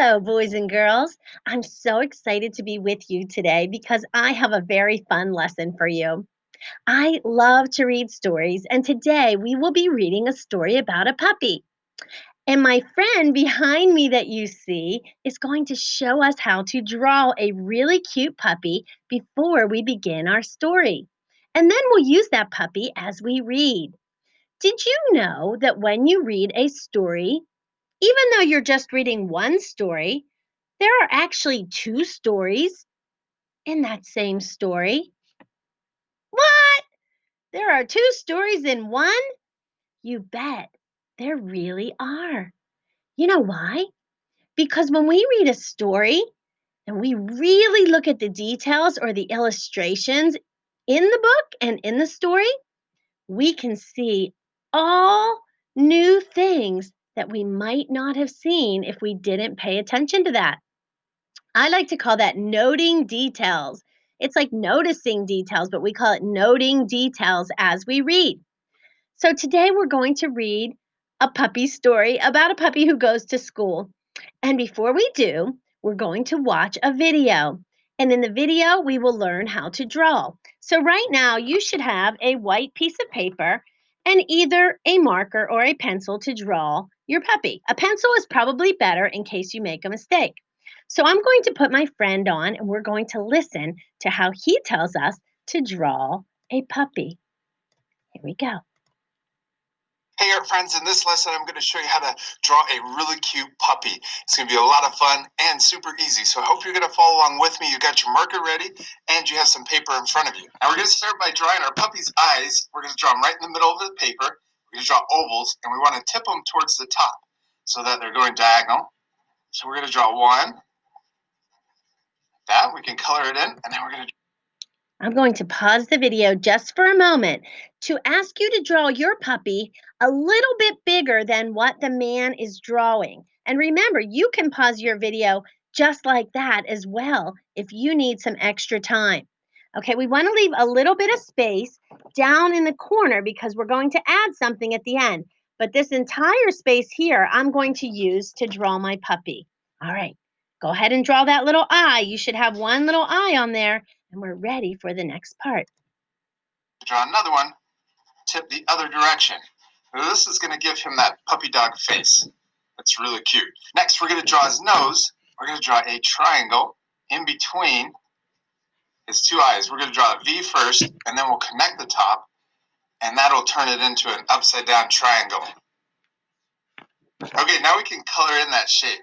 Hello, boys and girls. I'm so excited to be with you today because I have a very fun lesson for you. I love to read stories, and today we will be reading a story about a puppy. And my friend behind me that you see is going to show us how to draw a really cute puppy before we begin our story. And then we'll use that puppy as we read. Did you know that when you read a story, even though you're just reading one story, there are actually two stories in that same story? What? There are two stories in one? You bet. There really are. You know why? Because when we read a story and we really look at the details or the illustrations in the book and in the story, we can see all new things that we might not have seen if we didn't pay attention to that. I like to call that noting details. It's like noticing details, but we call it noting details as we read. So today we're going to read a puppy story about a puppy who goes to school. And before we do, we're going to watch a video. And in the video, we will learn how to draw. So right now, you should have a white piece of paper and either a marker or a pencil to draw your puppy. A pencil is probably better in case you make a mistake. So I'm going to put my friend on and we're going to listen to how he tells us to draw a puppy. Here we go. Hey art friends, in this lesson I'm going to show you how to draw a really cute puppy. It's going to be a lot of fun and super easy, so I hope you're going to follow along with me. You got your marker ready and you have some paper in front of you. Now we're going to start by drawing our puppy's eyes. We're going to draw them right in the middle of the paper. We're going to draw ovals and we want to tip them towards the top so that they're going diagonal. So we're going to draw one. That we can color it in, and then we're going to I'm going to pause the video just for a moment to ask you to draw your puppy a little bit bigger than what the man is drawing. And remember, you can pause your video just like that as well if you need some extra time. Okay, we want to leave a little bit of space down in the corner because we're going to add something at the end. But this entire space here, I'm going to use to draw my puppy. All right, go ahead and draw that little eye. You should have one little eye on there. And we're ready for the next part. draw another one, tip the other direction. Now this is going to give him that puppy dog face. That's really cute. Next, we're going to draw his nose. We're going to draw a triangle in between his two eyes. We're going to draw a V first, and then we'll connect the top, and that'll turn it into an upside down triangle. Okay, now we can color in that shape.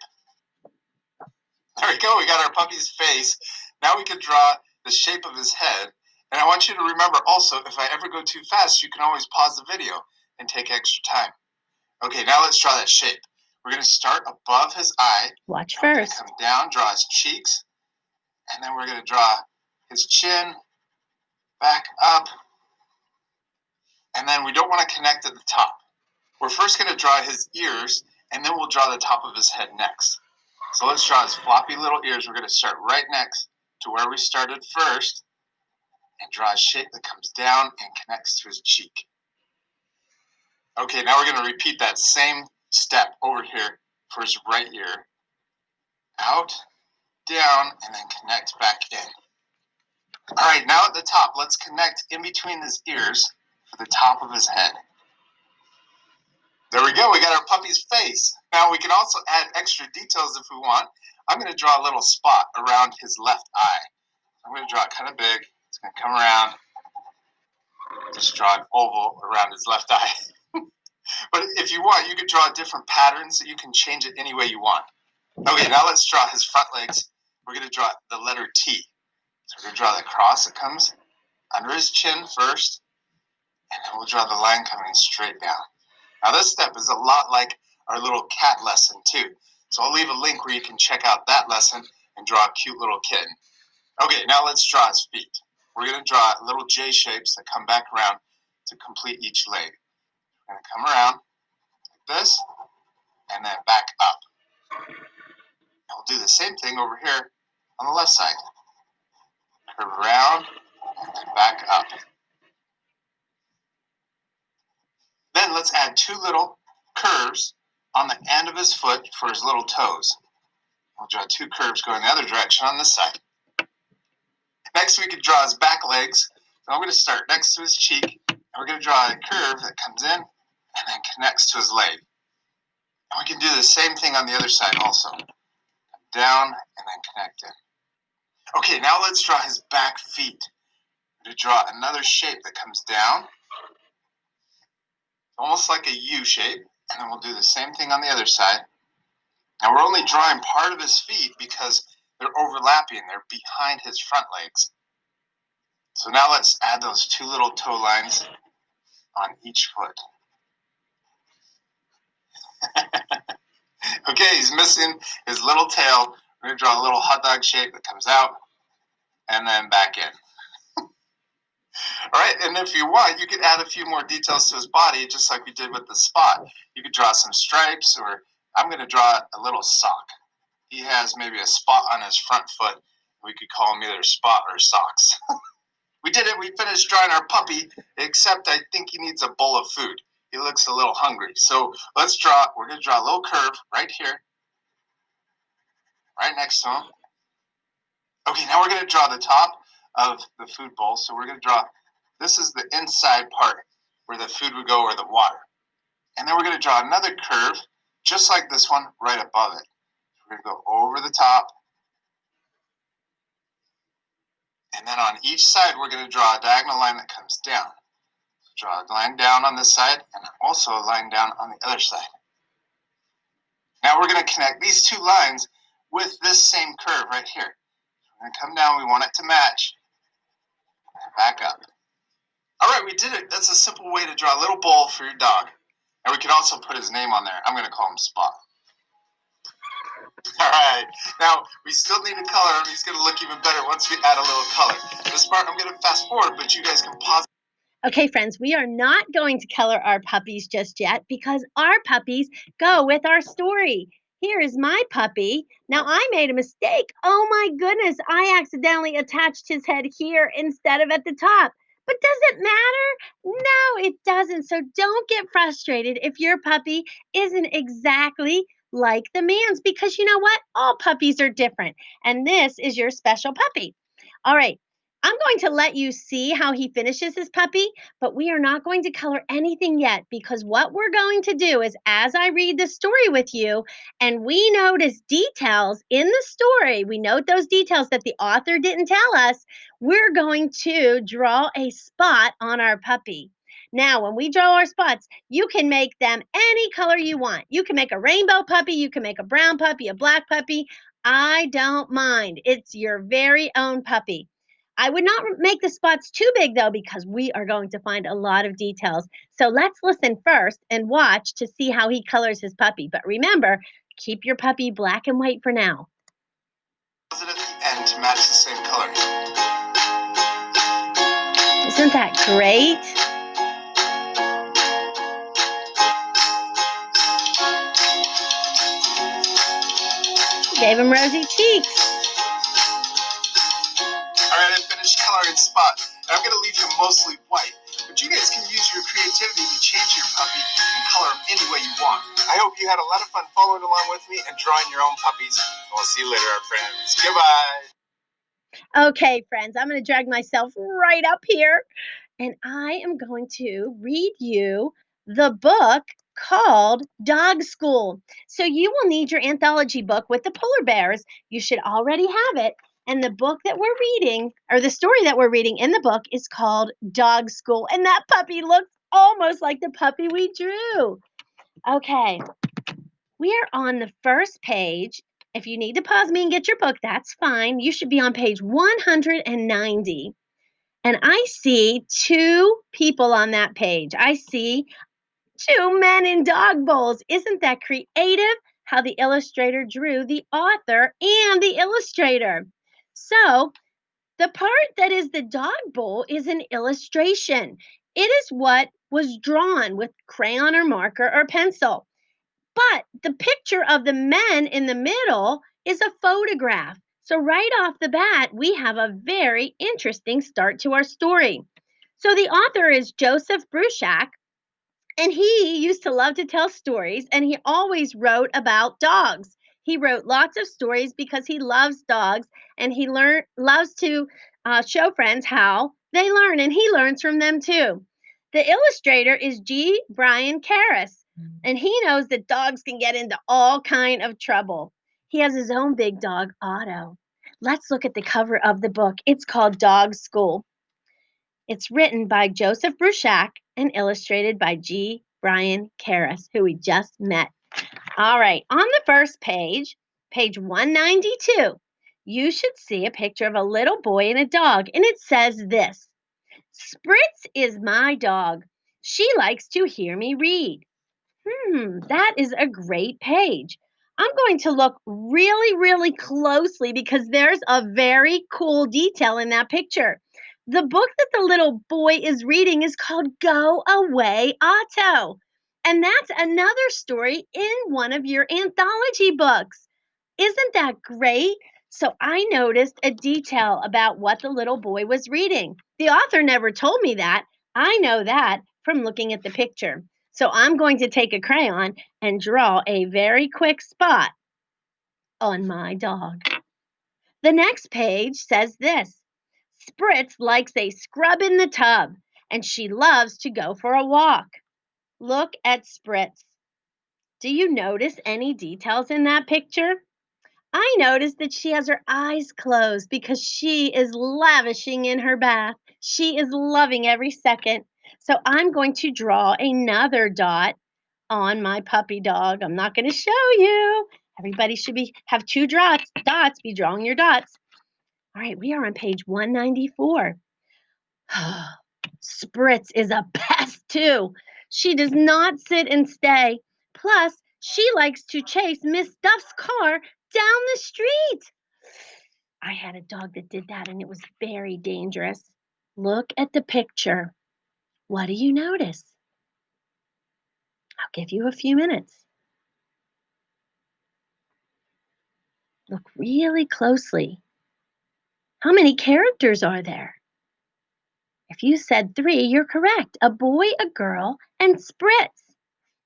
There we go. We got our puppy's face. Now we can draw the shape of his head. And I want you to remember also, if I ever go too fast, you can always pause the video and take extra time. Okay, now let's draw that shape. We're going to start above his eye. Watch We're going to first. come down, draw his cheeks, and then we're going to draw his chin, back up, and then we don't want to connect at the top. We're first going to draw his ears, and then we'll draw the top of his head next. So let's draw his floppy little ears. We're going to start right next to where we started first and draw a shape that comes down and connects to his cheek. Okay, now we're going to repeat that same step over here for his right ear. Out, down, and then connect back in. All right, now at the top, let's connect in between his ears for the top of his head. There we go, we got our puppy's face. Now we can also add extra details if we want. I'm going to draw a little spot around his left eye. I'm going to draw it kind of big. It's going to come around. Just draw an oval around his left eye. But if you want, you could draw different patterns. So you can change it any way you want. Okay, now let's draw his front legs. We're going to draw the letter T. So we're going to draw the cross that comes under his chin first, and then we'll draw the line coming straight down. Now this step is a lot like our little cat lesson too. So I'll leave a link where you can check out that lesson and draw a cute little kitten. Okay, now let's draw his feet. We're going to draw little J shapes that come back around to complete each leg. We're going to come around like this, and then back up. And we'll do the same thing over here on the left side. Curve around, and then back up. Then let's add two little curves on the end of his foot for his little toes. We'll draw two curves going the other direction on this side. Next, we could draw his back legs. So I'm going to start next to his cheek. And we're going to draw a curve that comes in and then connects to his leg. And we can do the same thing on the other side also. Down and then connect in. Okay, now let's draw his back feet. We're going to draw another shape that comes down, almost like a U shape. And then we'll do the same thing on the other side. Now we're only drawing part of his feet because they're overlapping. They're behind his front legs. So now let's add those two little toe lines on each foot. Okay, he's missing his little tail. We're going to draw a little hot dog shape that comes out and then back in. All right, and if you want, you could add a few more details to his body, just like we did with the spot. You could draw some stripes, or I'm going to draw a little sock. He has maybe a spot on his front foot. We could call him either Spot or Socks. We did it. We finished drawing our puppy, except I think he needs a bowl of food. He looks a little hungry. So let's draw. We're going to draw a little curve right here, right next to him. Okay, now we're going to draw the top of the food bowl. So we're going to draw, this is the inside part where the food would go or the water. And then we're going to draw another curve, just like this one, right above it. We're going to go over the top. And then on each side, we're going to draw a diagonal line that comes down. Draw a line down on this side and also a line down on the other side. Now we're going to connect these two lines with this same curve right here. We're going to come down. We want it to match. And back up. All right, we did it. That's a simple way to draw a little bowl for your dog. And we can also put his name on there. I'm going to call him Spot. All right, now we still need to color him. He's going to look even better once we add a little color. This part I'm going to fast forward, but you guys can pause. Okay, friends, we are not going to color our puppies just yet because our puppies go with our story. Here is my puppy. Now, I made a mistake. Oh my goodness, I accidentally attached his head here instead of at the top. But does it matter? No, it doesn't. So don't get frustrated if your puppy isn't exactly like the man's because you know what? All puppies are different. And this is your special puppy. All right. I'm going to let you see how he finishes his puppy, but we are not going to color anything yet because what we're going to do is as I read the story with you and we notice details in the story, we note those details that the author didn't tell us, we're going to draw a spot on our puppy. Now, when we draw our spots, you can make them any color you want. You can make a rainbow puppy, you can make a brown puppy, a black puppy. I don't mind. It's your very own puppy. I would not make the spots too big though, because we are going to find a lot of details. So let's listen first and watch to see how he colors his puppy. But remember, keep your puppy black and white for now. And to match the same color. Isn't that great? Gave him rosy cheeks. All right, I finished coloring Spot. I'm going to leave him mostly white, but you guys can use your creativity to change your puppy and color him any way you want. I hope you had a lot of fun following along with me and drawing your own puppies. We'll see you later, our friends. Goodbye. Okay, friends, I'm going to drag myself right up here and I am going to read you the book called Dog School. So you will need your anthology book with the polar bears. You should already have it. And the book that we're reading, or the story that we're reading in the book, is called Dog School. And that puppy looks almost like the puppy we drew. Okay, we are on the first page. If you need to pause me and get your book, that's fine. You should be on page 190. And I see two people on that page. I see two men in dog bowls. Isn't that creative? How the illustrator drew the author and the illustrator. So, the part that is the dog bowl is an illustration. It is what was drawn with crayon or marker or pencil. But the picture of the men in the middle is a photograph. So, right off the bat, we have a very interesting start to our story. So, the author is Joseph Bruchac, and he used to love to tell stories, and he always wrote about dogs. He wrote lots of stories because he loves dogs and he loves to show friends how they learn, and he learns from them too. The illustrator is G. Brian Karras, and he knows that dogs can get into all kind of trouble. He has his own big dog, Otto. Let's look at the cover of the book. It's called Dog School. It's written by Joseph Bruchac and illustrated by G. Brian Karras, who we just met. All right, on the first page, page 192, you should see a picture of a little boy and a dog, and it says this: Spritz is my dog. She likes to hear me read. That is a great page. I'm going to look really, really closely because there's a very cool detail in that picture. The book that the little boy is reading is called Go Away, Otto. And that's another story in one of your anthology books. Isn't that great? So I noticed a detail about what the little boy was reading. The author never told me that. I know that from looking at the picture. So I'm going to take a crayon and draw a very quick spot on my dog. The next page says this: Spritz likes a scrub in the tub and she loves to go for a walk. Look at Spritz. Do you notice any details in that picture? I noticed that she has her eyes closed because she is lavishing in her bath. She is loving every second. So I'm going to draw another dot on my puppy dog. I'm not going to show you. Everybody should have two dots, be drawing your dots. All right, we are on page 194. Spritz is a pest too. She does not sit and stay. Plus, she likes to chase Miss Duff's car down the street. I had a dog that did that and it was very dangerous. Look at the picture. What do you notice? I'll give you a few minutes. Look really closely. How many characters are there? If you said 3, you're correct. A boy, a girl, and Spritz.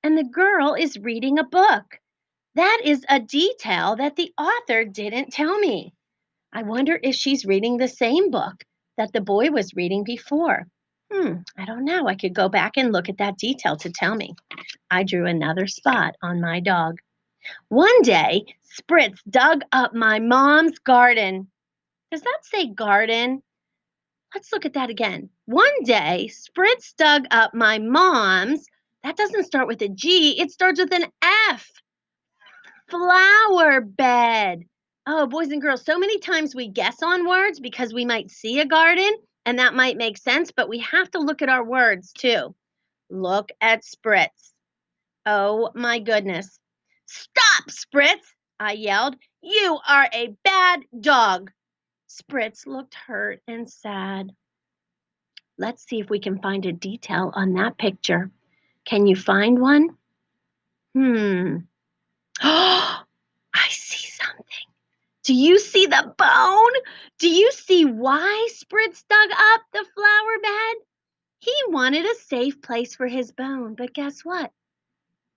And the girl is reading a book. That is a detail that the author didn't tell me. I wonder if she's reading the same book that the boy was reading before. I don't know. I could go back and look at that detail to tell me. I drew another spot on my dog. One day, Spritz dug up my mom's garden. Does that say garden? Let's look at that again. One day, Spritz dug up my mom's. That doesn't start with a G, it starts with an F. Flower bed. Oh, boys and girls, so many times we guess on words because we might see a garden and that might make sense, but we have to look at our words too. Look at Spritz. Oh my goodness. Stop, Spritz, I yelled. You are a bad dog. Spritz looked hurt and sad. Let's see if we can find a detail on that picture. Can you find one? Oh, I see something. Do you see the bone? Do you see why Spritz dug up the flower bed? He wanted a safe place for his bone, but guess what?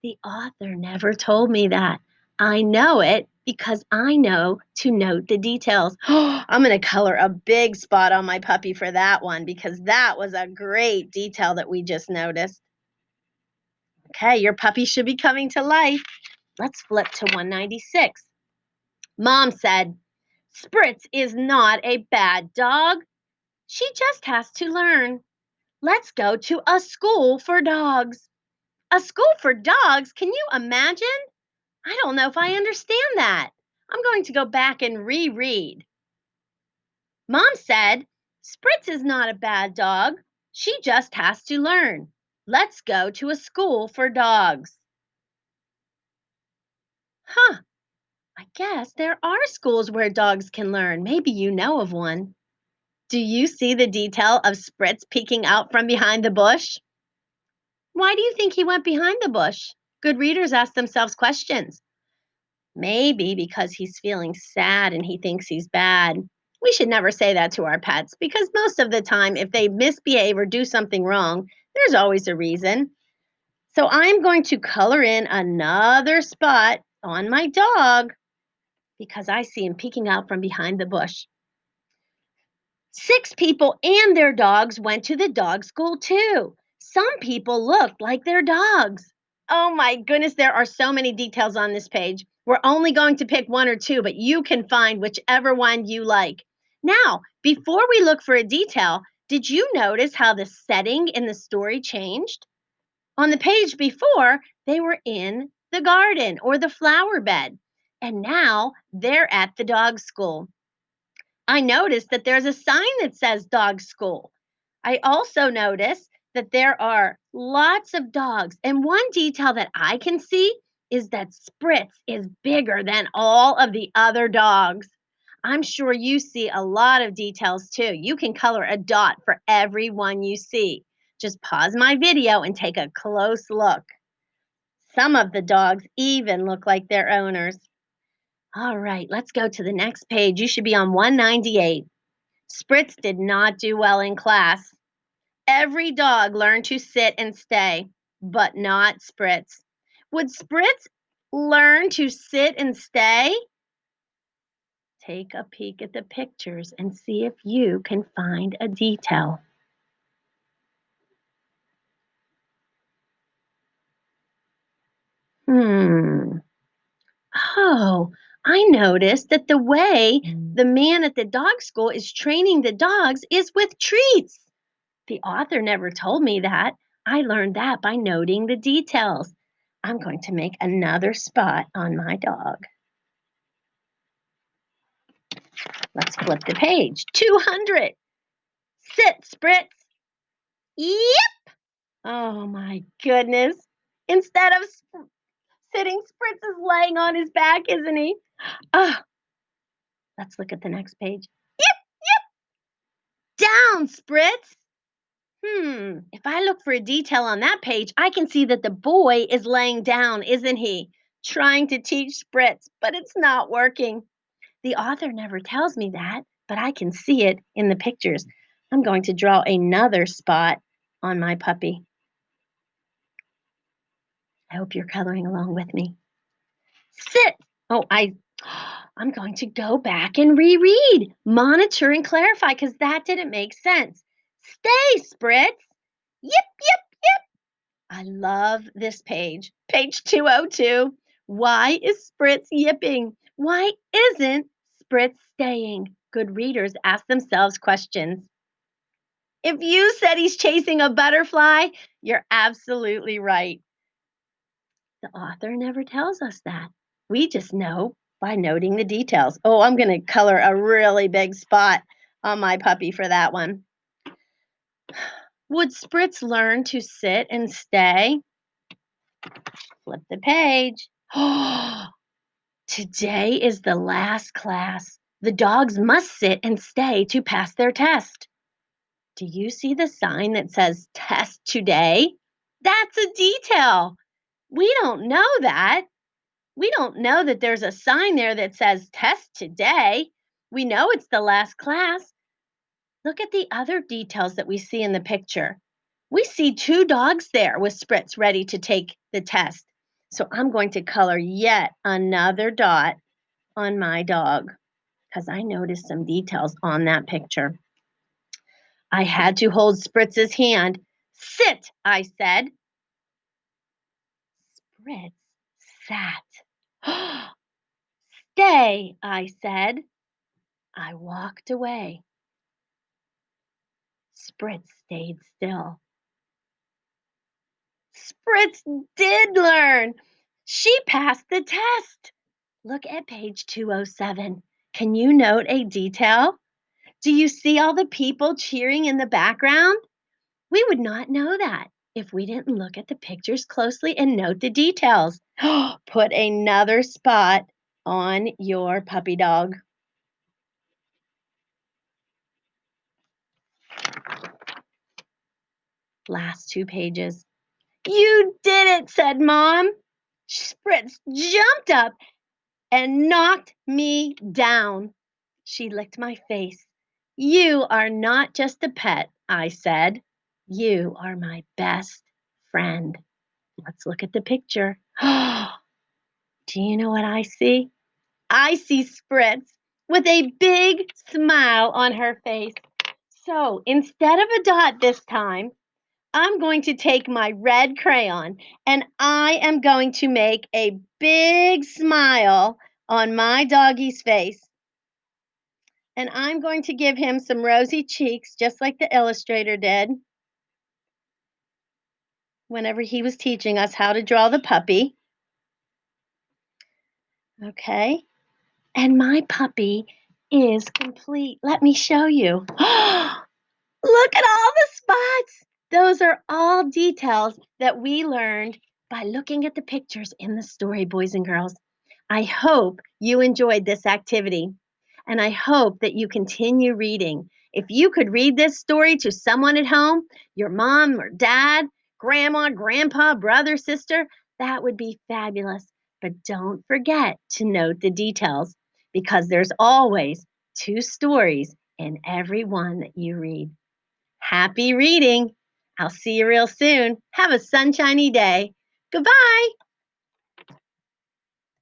The author never told me that. I know it because I know to note the details. I'm going to color a big spot on my puppy for that one because that was a great detail that we just noticed. Okay, your puppy should be coming to life. Let's flip to 196. Mom said, Spritz is not a bad dog. She just has to learn. Let's go to a school for dogs. A school for dogs? Can you imagine? I don't know if I understand that. I'm going to go back and reread. Mom said, Spritz is not a bad dog. She just has to learn. Let's go to a school for dogs. Huh. I guess there are schools where dogs can learn. Maybe you know of one. Do you see the detail of Spritz peeking out from behind the bush? Why do you think he went behind the bush? Good readers ask themselves questions. Maybe because he's feeling sad and he thinks he's bad. We should never say that to our pets because most of the time, if they misbehave or do something wrong, there's always a reason. So I'm going to color in another spot on my dog. because I see him peeking out from behind the bush. 6 people and their dogs went to the dog school too. Some people looked like their dogs. Oh my goodness, there are so many details on this page. We're only going to pick 1 or 2, but you can find whichever one you like. Now, before we look for a detail, did you notice how the setting in the story changed? On the page before, they were in the garden or the flower bed, and now they're at the dog school. I noticed that there's a sign that says dog school. I also notice that there are lots of dogs. And one detail that I can see is that Spritz is bigger than all of the other dogs. I'm sure you see a lot of details too. You can color a dot for every one you see. Just pause my video and take a close look. Some of the dogs even look like their owners. All right, let's go to the next page. You should be on 198. Spritz did not do well in class. Every dog learned to sit and stay, but not Spritz. Would Spritz learn to sit and stay? Take a peek at the pictures and see if you can find a detail. Hmm. Oh, I noticed that the way the man at the dog school is training the dogs is with treats. The author never told me that. I learned that by noting the details. I'm going to make another spot on my dog. Let's flip the page. 200. Sit, Spritz. Yep. Oh my goodness. Instead of sitting, Spritz is laying on his back, isn't he? Oh, let's look at the next page. Yep. Down, Spritz. If I look for a detail on that page, I can see that the boy is laying down, isn't he? Trying to teach Spritz, but it's not working. The author never tells me that, but I can see it in the pictures. I'm going to draw another spot on my puppy. I hope you're coloring along with me. Sit. Oh, I'm going to go back and reread, monitor and clarify because that didn't make sense. Stay, Spritz. Yip, yip. I love this page. Page 202. Why is Spritz yipping? Why isn't Spritz staying? Good readers ask themselves questions. If you said he's chasing a butterfly, you're absolutely right. The author never tells us that. We just know by noting the details. Oh, I'm going to color a really big spot on my puppy for that one. Would Spritz learn to sit and stay? Flip the page. Today is the last class. The dogs must sit and stay to pass their test. Do you see the sign that says test today? That's a detail. We don't know that. We don't know that there's a sign there that says test today. We know it's the last class. Look at the other details that we see in the picture. We see 2 dogs there with Spritz ready to take the test. So I'm going to color yet another dot on my dog because I noticed some details on that picture. I had to hold Spritz's hand. Sit, I said. Spritz sat. Stay, I said. I walked away. Spritz stayed still. Spritz did learn. She passed the test. Look at page 207. Can you note a detail? Do you see all the people cheering in the background? We would not know that if we didn't look at the pictures closely and note the details. Put another spot on your puppy dog. Last 2 pages. You did it, said Mom. Spritz jumped up and knocked me down. She licked my face. You are not just a pet, I said. You are my best friend. Let's look at the picture. Do you know what I see? icy spritz with a big smile on her face. So instead of a dot this time, I'm going to take my red crayon and I am going to make a big smile on my doggy's face. And I'm going to give him some rosy cheeks, just like the illustrator did whenever he was teaching us how to draw the puppy. Okay. And my puppy is complete. Let me show you. Look at all the spots. Those are all details that we learned by looking at the pictures in the story, boys and girls. I hope you enjoyed this activity, and I hope that you continue reading. If you could read this story to someone at home, your mom or dad, grandma, grandpa, brother, sister, that would be fabulous. But don't forget to note the details because there's always two stories in every one that you read. Happy reading! I'll see you real soon. Have a sunshiny day. Goodbye.